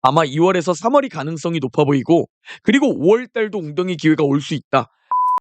아마 2월에서 3월이 가능성이 높아 보이고, 그리고 5월 달도 웅덩이 기회가 올 수 있다.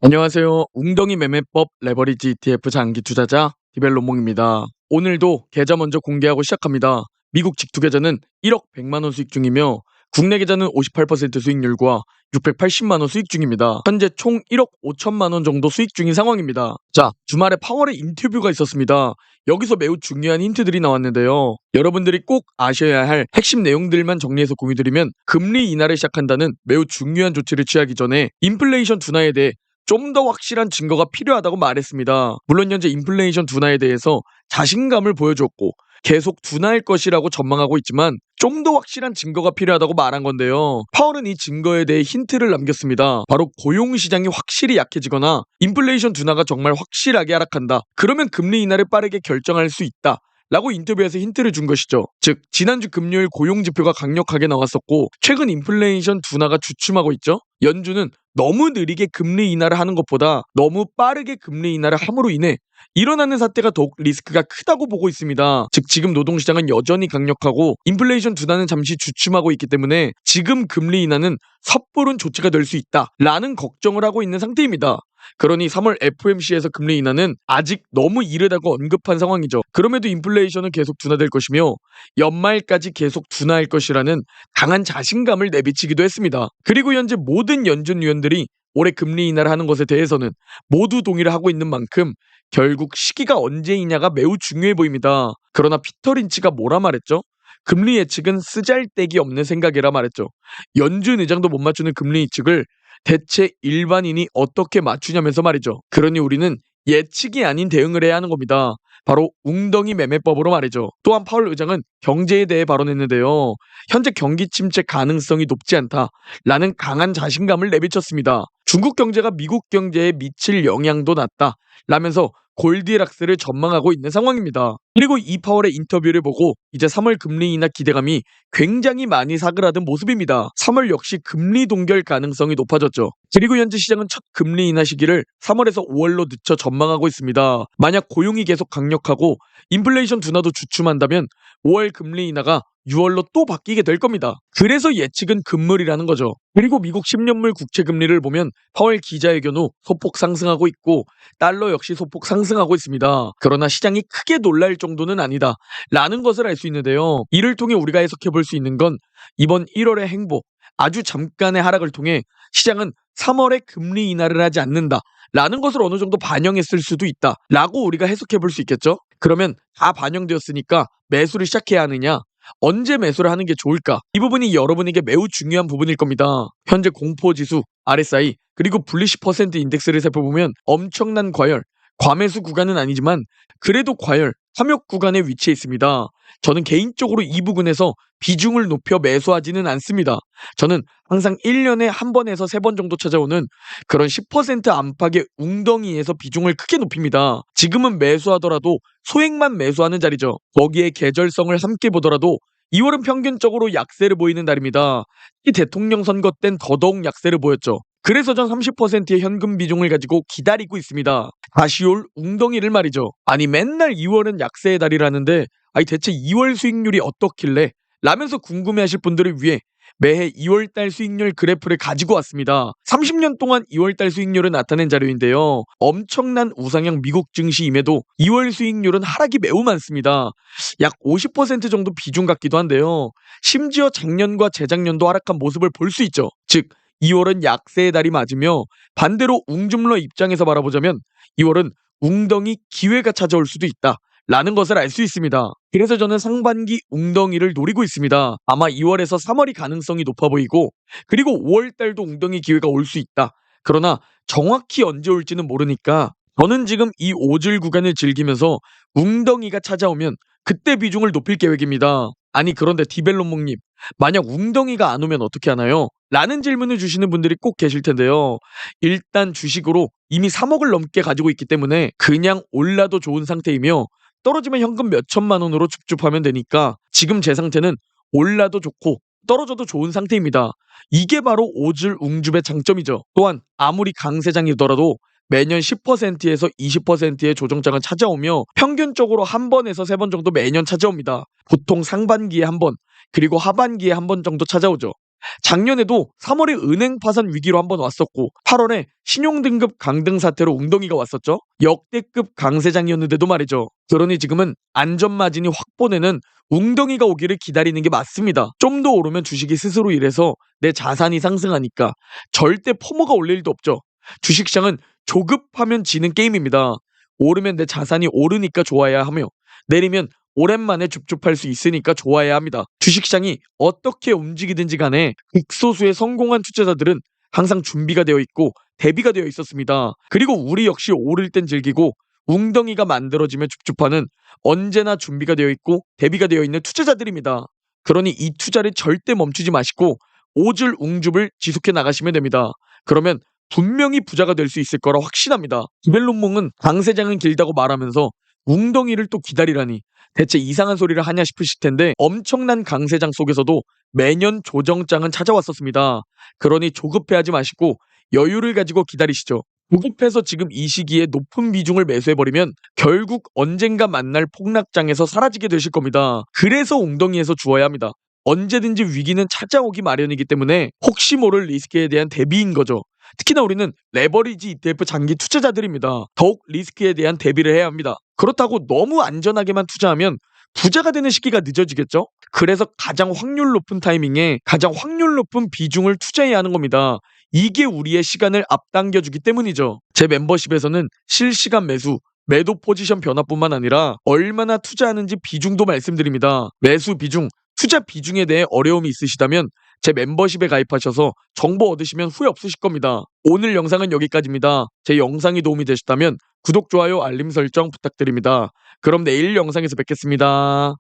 안녕하세요. 웅덩이 매매법 레버리지 ETF 장기 투자자 디벨로몽입니다. 오늘도 계좌 먼저 공개하고 시작합니다. 미국 직투 계좌는 1억 100만 원 수익 중이며 국내 계좌는 58% 수익률과 680만 원 수익 중입니다. 현재 총 1억 5천만 원 정도 수익 중인 상황입니다. 자, 주말에 파월의 인터뷰가 있었습니다. 여기서 매우 중요한 힌트들이 나왔는데요. 여러분들이 꼭 아셔야 할 핵심 내용들만 정리해서 공유드리면, 금리 인하를 시작한다는 매우 중요한 조치를 취하기 전에 인플레이션 둔화에 대해 좀 더 확실한 증거가 필요하다고 말했습니다. 물론 현재 인플레이션 둔화에 대해서 자신감을 보여줬고 계속 둔화할 것이라고 전망하고 있지만, 좀 더 확실한 증거가 필요하다고 말한 건데요. 파월은 이 증거에 대해 힌트를 남겼습니다. 바로 고용시장이 확실히 약해지거나 인플레이션 둔화가 정말 확실하게 하락한다, 그러면 금리 인하를 빠르게 결정할 수 있다 라고 인터뷰에서 힌트를 준 것이죠. 즉, 지난주 금요일 고용지표가 강력하게 나왔었고 최근 인플레이션 둔화가 주춤하고 있죠. 연준은 너무 느리게 금리 인하를 하는 것보다 너무 빠르게 금리 인하를 함으로 인해 일어나는 사태가 더욱 리스크가 크다고 보고 있습니다. 즉, 지금 노동시장은 여전히 강력하고 인플레이션 둔화는 잠시 주춤하고 있기 때문에 지금 금리 인하는 섣부른 조치가 될 수 있다라는 걱정을 하고 있는 상태입니다. 그러니 3월 FOMC에서 금리 인하는 아직 너무 이르다고 언급한 상황이죠. 그럼에도 인플레이션은 계속 둔화될 것이며 연말까지 계속 둔화할 것이라는 강한 자신감을 내비치기도 했습니다. 그리고 현재 모든 연준 위원들이 올해 금리 인하를 하는 것에 대해서는 모두 동의를 하고 있는 만큼 결국 시기가 언제이냐가 매우 중요해 보입니다. 그러나 피터 린치가 뭐라 말했죠? 금리 예측은 쓰잘데기 없는 생각이라 말했죠. 연준 의장도 못 맞추는 금리 예측을 대체 일반인이 어떻게 맞추냐면서 말이죠. 그러니 우리는 예측이 아닌 대응을 해야 하는 겁니다. 바로 웅덩이 매매법으로 말이죠. 또한 파월 의장은 경제에 대해 발언했는데요. 현재 경기 침체 가능성이 높지 않다라는 강한 자신감을 내비쳤습니다. 중국 경제가 미국 경제에 미칠 영향도 낮다 라면서 골디락스를 전망하고 있는 상황입니다. 그리고 이 파월의 인터뷰를 보고 이제 3월 금리 인하 기대감이 굉장히 많이 사그라든 모습입니다. 3월 역시 금리 동결 가능성이 높아졌죠. 그리고 현재 시장은 첫 금리 인하 시기를 3월에서 5월로 늦춰 전망하고 있습니다. 만약 고용이 계속 강력하고 인플레이션 둔화도 주춤한다면 5월 금리 인하가 6월로 또 바뀌게 될 겁니다. 그래서 예측은 금물이라는 거죠. 그리고 미국 10년물 국채 금리를 보면 파월 기자회견 후 소폭 상승하고 있고 달러 역시 소폭 상승하고 있습니다. 그러나 시장이 크게 놀랄 정도는 아니다 라는 것을 알 수 있는데요. 이를 통해 우리가 해석해 볼 수 있는 건 이번 1월의 행보, 아주 잠깐의 하락을 통해 시장은 3월에 금리 인하를 하지 않는다 라는 것을 어느 정도 반영했을 수도 있다 라고 우리가 해석해 볼 수 있겠죠. 그러면 다 반영되었으니까 매수를 시작해야 하느냐, 언제 매수를 하는 게 좋을까? 이 부분이 여러분에게 매우 중요한 부분일 겁니다. 현재 공포지수, RSI, 그리고 불리시 퍼센트 인덱스를 살펴보면 엄청난 과열, 과매수 구간은 아니지만 그래도 과열, 탐욕 구간에 위치해 있습니다. 저는 개인적으로 이 부분에서 비중을 높여 매수하지는 않습니다. 저는 항상 1년에 한 번에서 3번 정도 찾아오는 그런 10% 안팎의 웅덩이에서 비중을 크게 높입니다. 지금은 매수하더라도 소액만 매수하는 자리죠. 거기에 계절성을 함께 보더라도 2월은 평균적으로 약세를 보이는 달입니다. 이 대통령 선거 땐 더더욱 약세를 보였죠. 그래서 전 30%의 현금 비중을 가지고 기다리고 있습니다. 다시 올 웅덩이를 말이죠. 아니, 맨날 2월은 약세의 달이라는데 대체 2월 수익률이 어떻길래 라면서 궁금해하실 분들을 위해 매해 2월달 수익률 그래프를 가지고 왔습니다. 30년 동안 2월달 수익률을 나타낸 자료인데요. 엄청난 우상향 미국 증시임에도 2월 수익률은 하락이 매우 많습니다. 약 50% 정도 비중 같기도 한데요. 심지어 작년과 재작년도 하락한 모습을 볼 수 있죠. 즉, 2월은 약세의 달이 맞으며 반대로 웅줌러 입장에서 바라보자면 2월은 웅덩이 기회가 찾아올 수도 있다 라는 것을 알 수 있습니다. 그래서 저는 상반기 웅덩이를 노리고 있습니다. 아마 2월에서 3월이 가능성이 높아 보이고, 그리고 5월 달도 웅덩이 기회가 올 수 있다. 그러나 정확히 언제 올지는 모르니까 저는 지금 이 5줄 구간을 즐기면서 웅덩이가 찾아오면 그때 비중을 높일 계획입니다. 아니, 그런데 디벨로몽님, 만약 웅덩이가 안 오면 어떻게 하나요? 라는 질문을 주시는 분들이 꼭 계실 텐데요. 일단 주식으로 이미 3억을 넘게 가지고 있기 때문에 그냥 올라도 좋은 상태이며, 떨어지면 현금 몇 천만 원으로 줍줍하면 되니까 지금 제 상태는 올라도 좋고 떨어져도 좋은 상태입니다. 이게 바로 5줄 웅줍의 장점이죠. 또한 아무리 강세장이더라도 매년 10%에서 20%의 조정장은 찾아오며 평균적으로 한 번에서 세 번 정도 매년 찾아옵니다. 보통 상반기에 한 번, 그리고 하반기에 한 번 정도 찾아오죠. 작년에도 3월에 은행 파산 위기로 한 번 왔었고 8월에 신용등급 강등 사태로 웅덩이가 왔었죠. 역대급 강세장이었는데도 말이죠. 그러니 지금은 안전마진이 확보되는 웅덩이가 오기를 기다리는 게 맞습니다. 좀 더 오르면 주식이 스스로 일해서 내 자산이 상승하니까 절대 포모가 올 일도 없죠. 주식시장은 조급하면 지는 게임입니다. 오르면 내 자산이 오르니까 좋아야 하며 내리면 오랜만에 줍줍할 수 있으니까 좋아야 합니다. 주식시장이 어떻게 움직이든지 간에 극소수의 성공한 투자자들은 항상 준비가 되어 있고 대비가 되어 있었습니다. 그리고 우리 역시 오를 땐 즐기고 웅덩이가 만들어지면 줍줍하는 언제나 준비가 되어 있고 대비가 되어 있는 투자자들입니다. 그러니 이 투자를 절대 멈추지 마시고 오줄 웅줍을 지속해 나가시면 됩니다. 그러면 분명히 부자가 될 수 있을 거라 확신합니다. 기벨론몽은 강세장은 길다고 말하면서 웅덩이를 또 기다리라니 대체 이상한 소리를 하냐 싶으실 텐데 엄청난 강세장 속에서도 매년 조정장은 찾아왔었습니다. 그러니 조급해하지 마시고 여유를 가지고 기다리시죠. 조급해서 지금 이 시기에 높은 비중을 매수해버리면 결국 언젠가 만날 폭락장에서 사라지게 되실 겁니다. 그래서 웅덩이에서 주어야 합니다. 언제든지 위기는 찾아오기 마련이기 때문에 혹시 모를 리스크에 대한 대비인 거죠. 특히나 우리는 레버리지 ETF 장기 투자자들입니다. 더욱 리스크에 대한 대비를 해야 합니다. 그렇다고 너무 안전하게만 투자하면 부자가 되는 시기가 늦어지겠죠? 그래서 가장 확률 높은 타이밍에 가장 확률 높은 비중을 투자해야 하는 겁니다. 이게 우리의 시간을 앞당겨주기 때문이죠. 제 멤버십에서는 실시간 매수, 매도 포지션 변화뿐만 아니라 얼마나 투자하는지 비중도 말씀드립니다. 매수 비중, 투자 비중에 대해 어려움이 있으시다면 제 멤버십에 가입하셔서 정보 얻으시면 후회 없으실 겁니다. 오늘 영상은 여기까지입니다. 제 영상이 도움이 되셨다면 구독, 좋아요, 알림 설정 부탁드립니다. 그럼 내일 영상에서 뵙겠습니다.